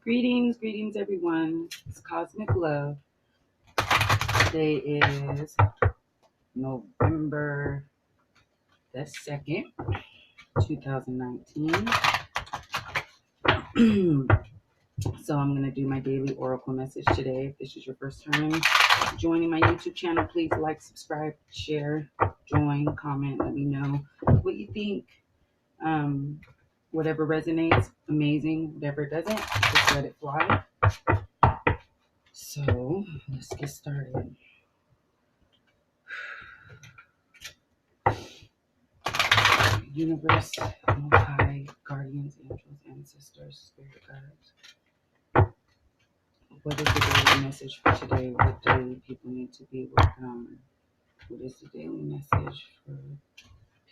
Greetings, everyone. It's Cosmic Love. Today is November the 2nd, 2019. So I'm going to do my daily oracle message today. If this is your first time joining my YouTube channel, please like, subscribe, share, join, comment, let me know what you think. Whatever resonates, amazing. Whatever doesn't, just let it fly. So let's get started. Universe, Most High, guardians, angels, ancestors, spirit guides. What is the daily message for today? What do people need to be working on? What is the daily message for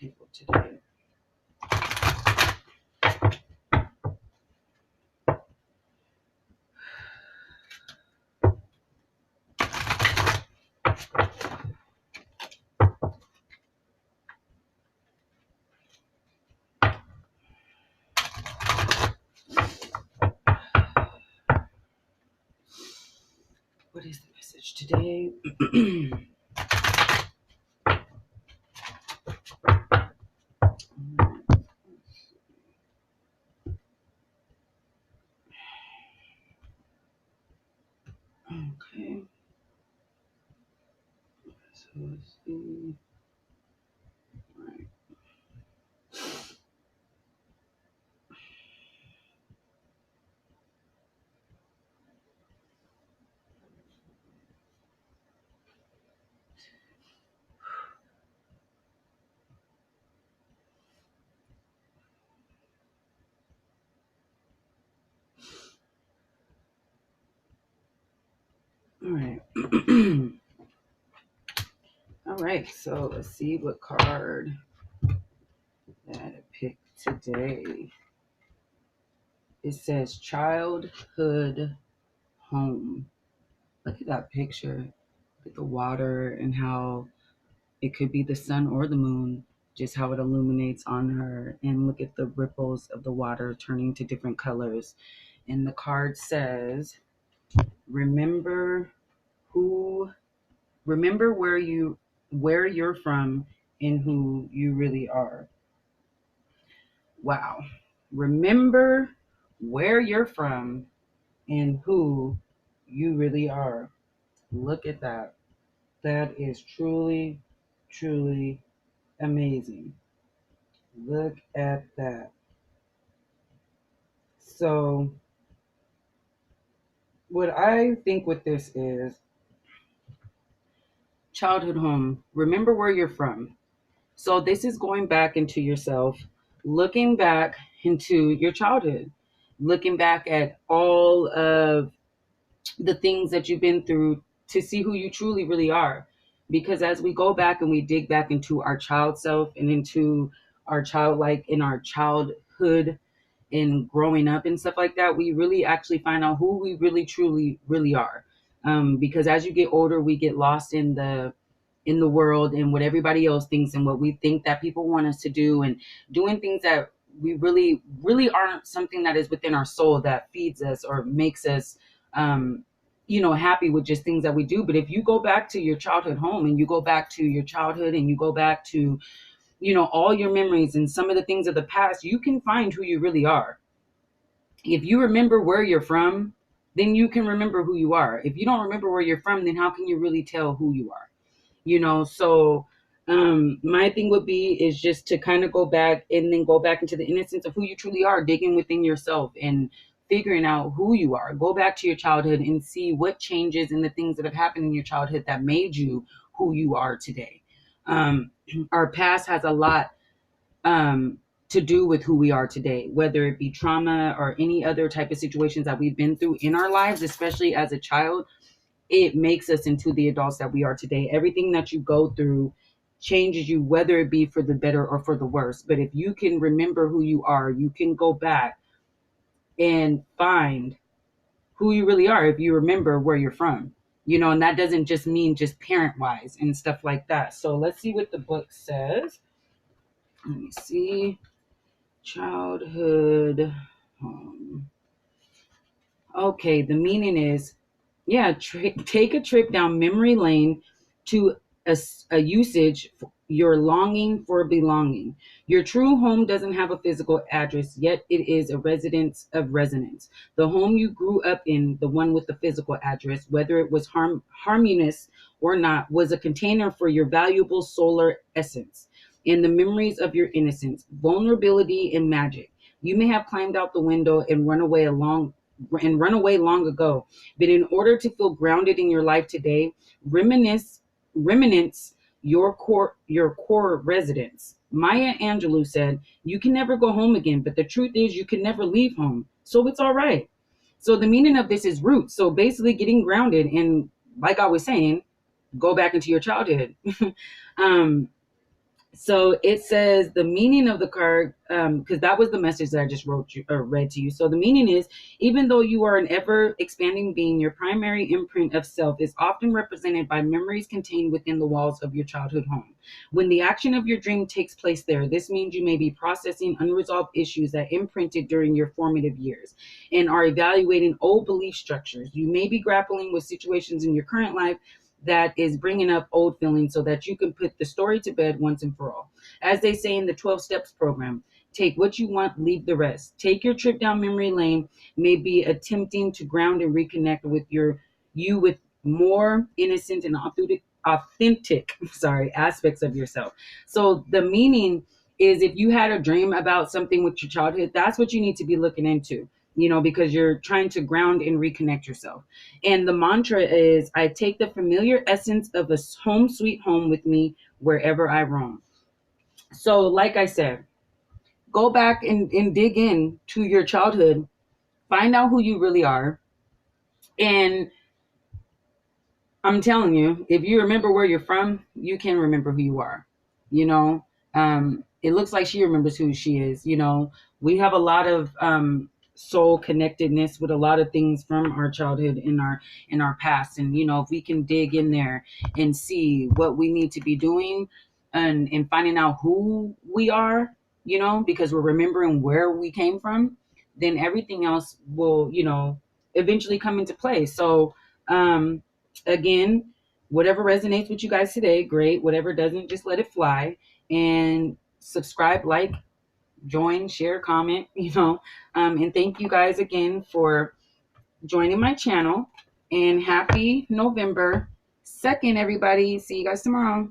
people today? What is the message today? Okay. So let's see. All right. All right. So let's see what card that I picked today. It says childhood home. Look at that picture. Look at the water and how it could be the sun or the moon, just how it illuminates on her. And look at the ripples of the water turning to different colors. And the card says, remember where you're from and who you really are. Wow. Remember where you're from and who you really are. Look at that. That is truly, truly amazing. Look at that. So, what I think with this is childhood home. Remember where you're from. So, this is going back into yourself, looking back into your childhood, looking back at all of the things that you've been through to see who you truly really are. Because as we go back and we dig back into our child self and into our childlike in our childhood and growing up and stuff like that, we really actually find out who we really truly really are. Because as you get older, we get lost in the world and what everybody else thinks and what we think that people want us to do, and doing things that we really really aren't something that is within our soul that feeds us or makes us happy with just things that we do. But if you go back to your childhood home and you go back to your childhood and you go back to all your memories and some of the things of the past, you can find who you really are. If you remember where you're from, then you can remember who you are. If you don't remember where you're from, then how can you really tell who you are? So my thing would be is just to kind of go back and then go back into the innocence of who you truly are, digging within yourself and figuring out who you are. Go back to your childhood and see what changes and the things that have happened in your childhood that made you who you are today. Our past has a lot to do with who we are today, whether it be trauma or any other type of situations that we've been through in our lives, especially as a child. It makes us into the adults that we are today. Everything that you go through changes you, whether it be for the better or for the worse. But if you can remember who you are, you can go back and find who you really are if you remember where you're from. And that doesn't just mean just parent wise and stuff like that. So let's see what the book says. Let me see. Childhood home. Okay, the meaning is, yeah, take a trip down memory lane to a usage your longing for belonging. Your true home doesn't have a physical address, yet it is a residence of resonance. The home you grew up in, the one with the physical address, whether it was harmonious or not, was a container for your valuable solar essence and the memories of your innocence, vulnerability, and magic. You may have climbed out the window and run away long ago. But in order to feel grounded in your life today, reminisce your core residence. Maya Angelou said, "You can never go home again, but the truth is you can never leave home. So it's all right." So the meaning of this is roots. So basically getting grounded and, like I was saying, go back into your childhood. um so it says the meaning of the card, because that was the message that I just wrote you or read to you. So the meaning is, even though you are an ever expanding being, your primary imprint of self is often represented by memories contained within the walls of your childhood home. When the action of your dream takes place there, this means you may be processing unresolved issues that imprinted during your formative years and are evaluating old belief structures. You may be grappling with situations in your current life that is bringing up old feelings so that you can put the story to bed once and for all. As they say in the 12 Steps program, take what you want, leave the rest. Take your trip down memory lane, may be attempting to ground and reconnect with you with more innocent and authentic aspects of yourself. So the meaning is, if you had a dream about something with your childhood, that's what you need to be looking into, because you're trying to ground and reconnect yourself. And the mantra is, I take the familiar essence of a home sweet home with me wherever I roam. So, like I said, go back and dig in to your childhood, find out who you really are. And I'm telling you, if you remember where you're from, you can remember who you are. You know, it looks like she remembers who she is. We have a lot of soul connectedness with a lot of things from our childhood in our past, and if we can dig in there and see what we need to be doing, and finding out who we are, because we're remembering where we came from, then everything else will, eventually come into play. So, um, again, whatever resonates with you guys today, great. Whatever doesn't, just let it fly. And subscribe, like, join, share, comment, and thank you guys again for joining my channel. And happy November 2nd, everybody. See you guys tomorrow.